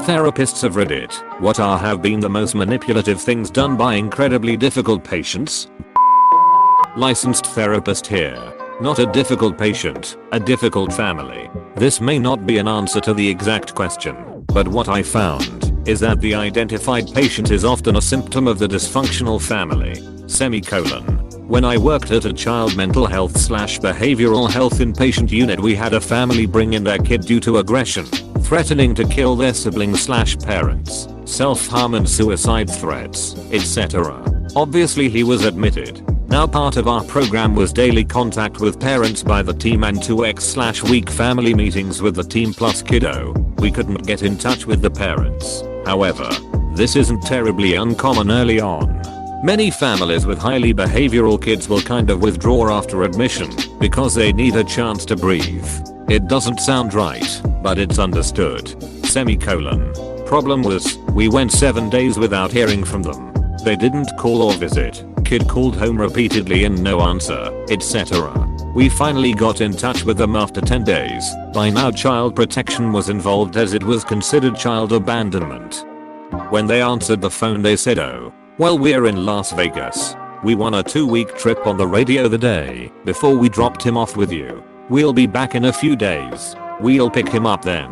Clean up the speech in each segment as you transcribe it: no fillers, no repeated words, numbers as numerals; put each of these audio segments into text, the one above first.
Therapists of Reddit, what have been the most manipulative things done by incredibly difficult patients? Licensed therapist here. Not a difficult patient, a difficult family. This may not be an answer to the exact question, but what I found is that the identified patient is often a symptom of the dysfunctional family. When I worked at a child mental health / behavioral health inpatient unit, we had a family bring in their kid due to aggression, threatening to kill their siblings / parents, self-harm and suicide threats, etc. Obviously he was admitted. Now part of our program was daily contact with parents by the team and 2x/week family meetings with the team plus kiddo. We couldn't get in touch with the parents. However, this isn't terribly uncommon early on. Many families with highly behavioral kids will kind of withdraw after admission because they need a chance to breathe. It doesn't sound right, but it's understood. Problem was, we went 7 days without hearing from them. They didn't call or visit. Kid called home repeatedly and no answer, etc. We finally got in touch with them after 10 days. By now child protection was involved as it was considered child abandonment. When they answered the phone they said, "Oh, well, we're in Las Vegas. We won a 2-week trip on the radio the day before we dropped him off with you. We'll be back in a few days. We'll pick him up then."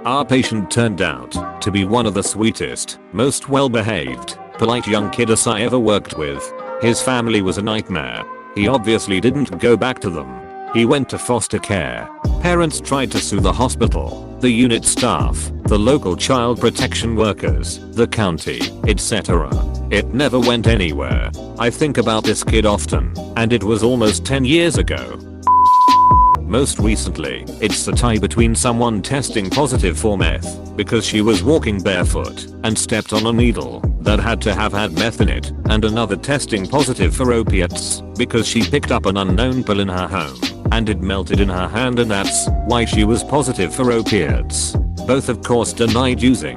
Our patient turned out to be one of the sweetest, most well-behaved, polite young kiddos I ever worked with. His family was a nightmare. He obviously didn't go back to them. He went to foster care. Parents tried to sue the hospital, the unit staff, the local child protection workers, the county, etc. It never went anywhere. I think about this kid often, and it was almost 10 years ago. Most recently, it's the tie between someone testing positive for meth because she was walking barefoot and stepped on a needle that had to have had meth in it, and another testing positive for opiates because she picked up an unknown pill in her home and it melted in her hand, and that's why she was positive for opiates. Both of course denied using.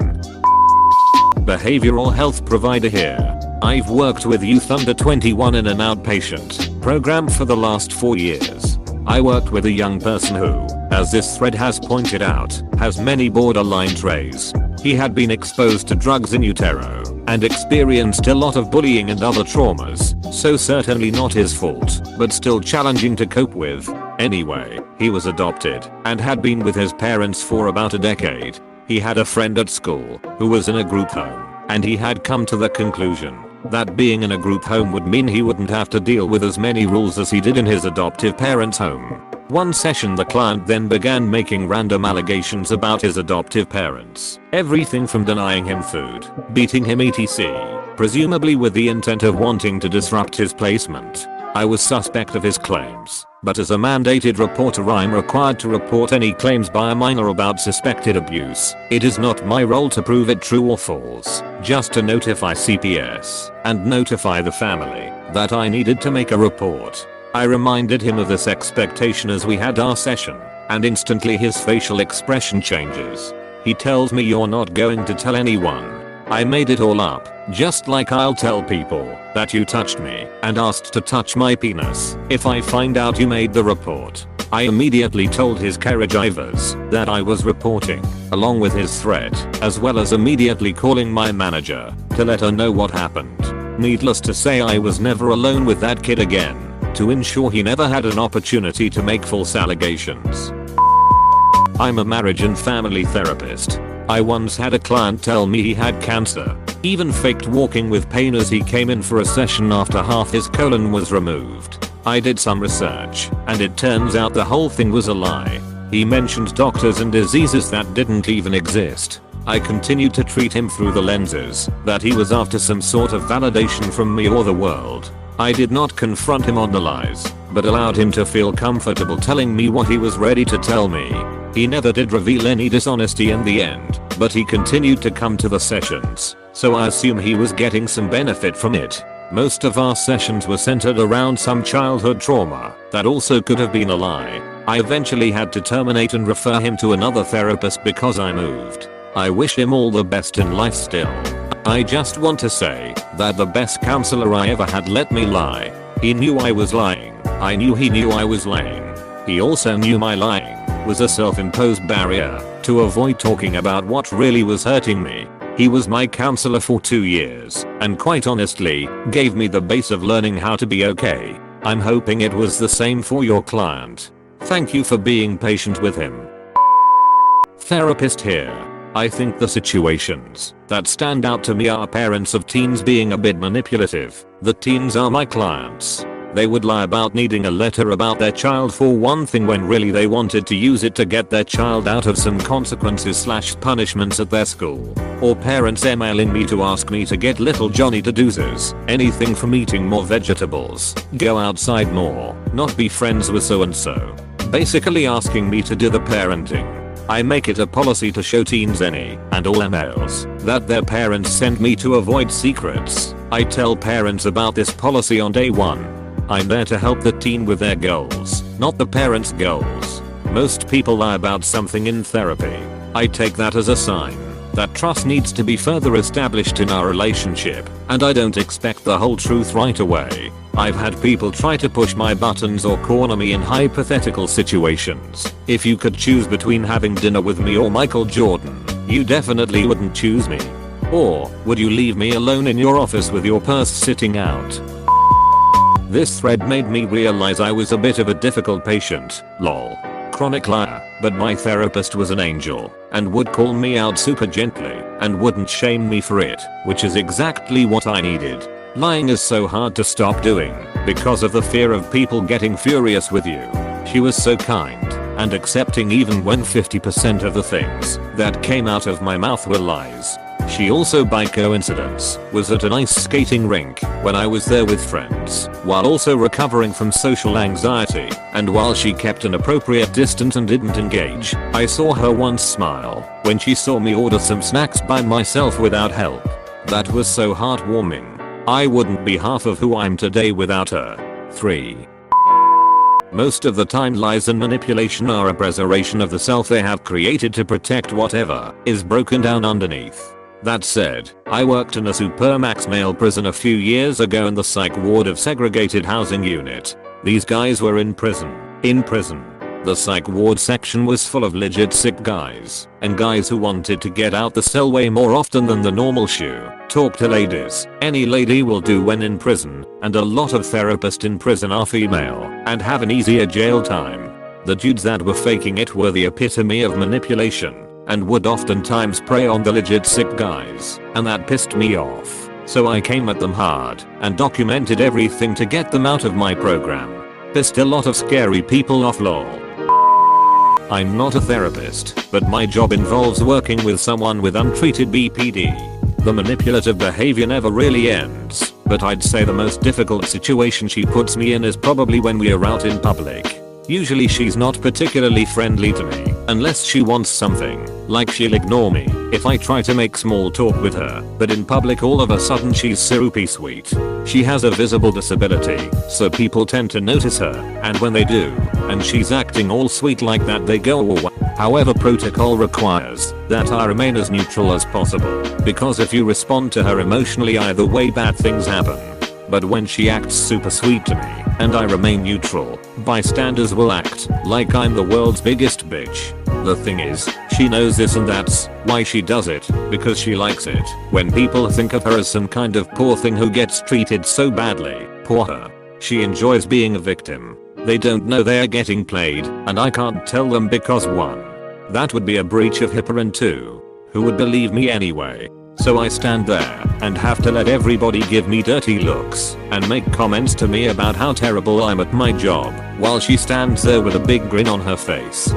Behavioral health provider here. I've worked with youth under 21 in an outpatient program for the last 4 years. I worked with a young person who, as this thread has pointed out, has many borderline traits. He had been exposed to drugs in utero and experienced a lot of bullying and other traumas, so certainly not his fault, but still challenging to cope with. Anyway, he was adopted and had been with his parents for about a decade. He had a friend at school who was in a group home, and he had come to the conclusion that being in a group home would mean he wouldn't have to deal with as many rules as he did in his adoptive parents' home. One session the client then began making random allegations about his adoptive parents. Everything from denying him food, beating him etc., presumably with the intent of wanting to disrupt his placement. I was suspect of his claims, but as a mandated reporter I'm required to report any claims by a minor about suspected abuse. It is not my role to prove it true or false, just to notify CPS and notify the family that I needed to make a report. I reminded him of this expectation as we had our session, and instantly his facial expression changes. He tells me, "You're not going to tell anyone." I made it all up, just like I'll tell people that you touched me and asked to touch my penis if I find out you made the report. I immediately told his caregivers that I was reporting, along with his threat, as well as immediately calling my manager to let her know what happened. Needless to say, I was never alone with that kid again, to ensure he never had an opportunity to make false allegations. I'm a marriage and family therapist. I once had a client tell me he had cancer, even faked walking with pain as he came in for a session after half his colon was removed. I did some research, and it turns out the whole thing was a lie. He mentioned doctors and diseases that didn't even exist. I continued to treat him through the lenses that he was after some sort of validation from me or the world. I did not confront him on the lies, but allowed him to feel comfortable telling me what he was ready to tell me. He never did reveal any dishonesty in the end, but he continued to come to the sessions, so I assume he was getting some benefit from it. Most of our sessions were centered around some childhood trauma that also could have been a lie. I eventually had to terminate and refer him to another therapist because I moved. I wish him all the best in life still. I just want to say that the best counselor I ever had let me lie. He knew I was lying. I knew he knew I was lying. He also knew my lying was a self-imposed barrier to avoid talking about what really was hurting me. He was my counselor for 2 years, and quite honestly, gave me the base of learning how to be okay. I'm hoping it was the same for your client. Thank you for being patient with him. Therapist here. I think the situations that stand out to me are parents of teens being a bit manipulative. The teens are my clients. They would lie about needing a letter about their child for one thing when really they wanted to use it to get their child out of some consequences/punishments at their school. Or parents emailing me to ask me to get little Johnny to do this. Anything from eating more vegetables, go outside more, not be friends with so and so. Basically asking me to do the parenting. I make it a policy to show teens any and all emails that their parents send me to avoid secrets. I tell parents about this policy on day 1. I'm there to help the teen with their goals, not the parents' goals. Most people lie about something in therapy. I take that as a sign that trust needs to be further established in our relationship, and I don't expect the whole truth right away. I've had people try to push my buttons or corner me in hypothetical situations. If you could choose between having dinner with me or Michael Jordan, you definitely wouldn't choose me. Or, would you leave me alone in your office with your purse sitting out? This thread made me realize I was a bit of a difficult patient, lol. Chronic liar, but my therapist was an angel and would call me out super gently and wouldn't shame me for it, which is exactly what I needed. Lying is so hard to stop doing because of the fear of people getting furious with you. She was so kind and accepting even when 50% of the things that came out of my mouth were lies. She also by coincidence was at an ice skating rink when I was there with friends, while also recovering from social anxiety, and while she kept an appropriate distance and didn't engage, I saw her once smile when she saw me order some snacks by myself without help. That was so heartwarming. I wouldn't be half of who I'm today without her. 3. Most of the time lies and manipulation are a preservation of the self they have created to protect whatever is broken down underneath. That said, I worked in a supermax male prison a few years ago in the psych ward of segregated housing unit. These guys were in prison. The psych ward section was full of legit sick guys, and guys who wanted to get out the cell way more often than the normal shoe. Talk to ladies. Any lady will do when in prison, and a lot of therapists in prison are female and have an easier jail time. The dudes that were faking it were the epitome of manipulation and would oftentimes prey on the legit sick guys, and that pissed me off. So I came at them hard and documented everything to get them out of my program. Pissed a lot of scary people off, lol. I'm not a therapist, but my job involves working with someone with untreated BPD. The manipulative behavior never really ends, but I'd say the most difficult situation she puts me in is probably when we are out in public. Usually she's not particularly friendly to me, unless she wants something, like she'll ignore me if I try to make small talk with her, but in public all of a sudden she's super sweet. She has a visible disability, so people tend to notice her, and when they do, and she's acting all sweet like that, they go away. However, protocol requires that I remain as neutral as possible, because if you respond to her emotionally either way bad things happen. But when she acts super sweet to me, and I remain neutral, bystanders will act like I'm the world's biggest bitch. The thing is, she knows this and that's why she does it, because she likes it. When people think of her as some kind of poor thing who gets treated so badly, poor her. She enjoys being a victim. They don't know they're getting played, and I can't tell them because 1. That would be a breach of HIPAA, and 2. Who would believe me anyway? So I stand there and have to let everybody give me dirty looks and make comments to me about how terrible I'm at my job, while she stands there with a big grin on her face.